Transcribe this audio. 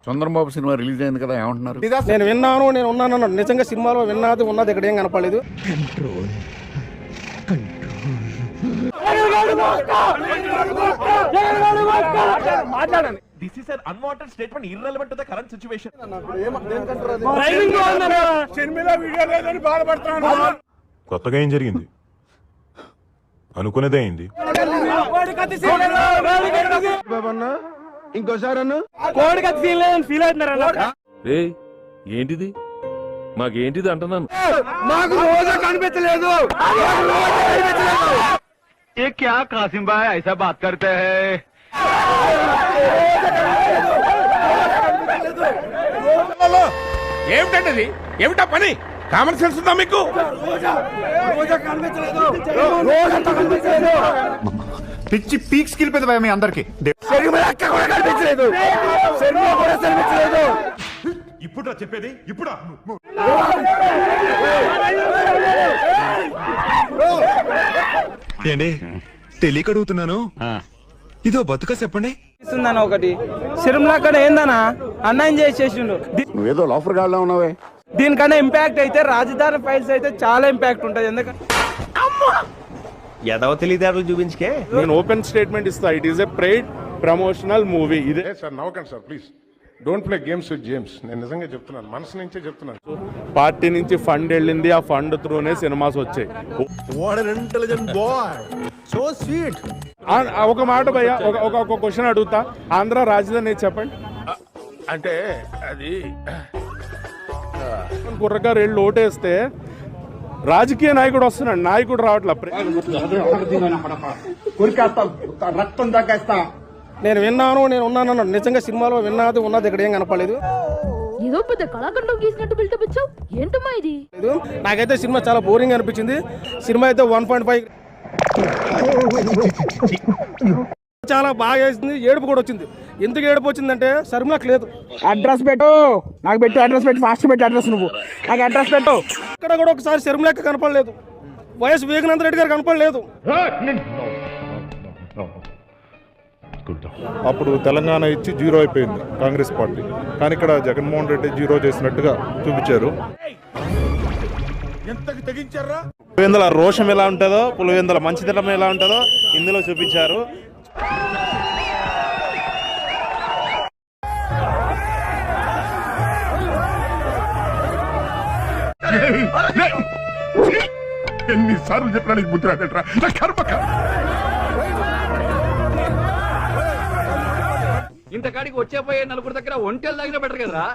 Chandrababu cinema release అయింది కదా, ఏమంటున్నారు? నేను విన్నాను, నేను ఉన్నాను. నిజంగా సినిమాలో విన్నది ఉన్నది ఇక్కడ ఏం కనపడలేదు. This is an unwanted statement irrelevant to the current situation. కొత్తగా ఏం జరిగింది? అనుకునేదే అయింది. ఏంటిది? మాకేంటిది అంటున్నాను. నాకు రోజా కనిపించలేదు. ये क्या कासिम भाई ऐसा बात करते हैं? ఏమిటండి? ఏమిటా పని? కామన్ సెన్స్ ఉందా మీకు? పిచ్చి పీక్స్ కిలిపోయింది భయ మీ అందరికి. ఇప్పుడా చెప్పేది? ఇప్పుడా? ఏండి తెలియక అడుగుతున్నాను, ఇదో బతుక చెప్పండి. ఒకటి సిరిమల అక్కడ ఏందన్నా అన్యాయం చేసేసిండు. నువ్వేదో లోఫర్ గాడిలో ఉన్నావే. దీనికన్నా ఇంపాక్ట్ అయితే రాజధాని ఫైల్స్ అయితే చాలా ఇంపాక్ట్ ఉంటుంది. ఎందుకంటే ఏదో తెలియదారులు చూపించుకే నేను ఓపెన్ స్టేట్మెంట్ ఇస్తా. It is a pride promotional movie. ఇదే సార్ నవ్వకండి sir please. Don't play games with James. నేను నిజంగా చెప్తున్నాను, మనసు నుంచే చెప్తున్నాను. పార్టీ నుంచి ఫండ్ వెళ్ళింది, ఆ ఫండ్ త్రూనే సినిమాస్ వచ్చాయి. ఒక మాట భయ్యా, ఒక క్వశ్చన్ అడుగుతా. ఆంధ్ర రాజధాని చెప్పండి. అంటే అది కుర్రగారు వెళ్ళి ఓటేస్తే రాజకీయ నాయకుడు వస్తున్నాడు, నాయకుడు రావట్లే. నేను విన్నాను, నేను ఉన్నాను. నిజంగా సినిమాలో విన్నది ఉన్నది ఇక్కడ ఏం కనపడలేదు. ఏదో పెద్ద కళాఖండం గీసినట్టు బిల్డప్ ఇచ్చావు. ఏంటమ్మా ఇది? నాకైతే సినిమా చాలా బోరింగ్ అనిపించింది. సినిమా అయితే 1.5 చాలా బాగా వేసింది. ఏడుపు కూడా వచ్చింది. ఎందుకు ఏడుపు వచ్చిందంటే శర్మలకు లేదు. అడ్రస్ పెట్టు, నాకు పెట్టు అడ్రస్ పెట్టు, ఫాస్ట్ పెట్టు అడ్రస్, నువ్వు నాకు అడ్రస్ పెట్టు. ఇక్కడ కూడా ఒకసారి శర్మలక్క కనపడలేదు, వైఎస్ వివేకానంద రెడ్డి గారు కనపడలేదు. అప్పుడు తెలంగాణ ఇచ్చి జీరో అయిపోయింది కాంగ్రెస్ పార్టీ, కానీ ఇక్కడ జగన్మోహన్ రెడ్డి జీరో చేసినట్టుగా చూపించారు. పులివెందుల రోషం ఎలా ఉంటుందో, పులివెందుల మంచితనం ఎలా ఉంటుందో ఇందులో చూపించారు. ఎన్నిసార్లు చెప్పినా నీకు బుద్ధి రాదట్రా. ఇంతకాడికి వచ్చే పోయే నలుగురు దగ్గర ఒంటెలు తగిన బెటర్ కదరా.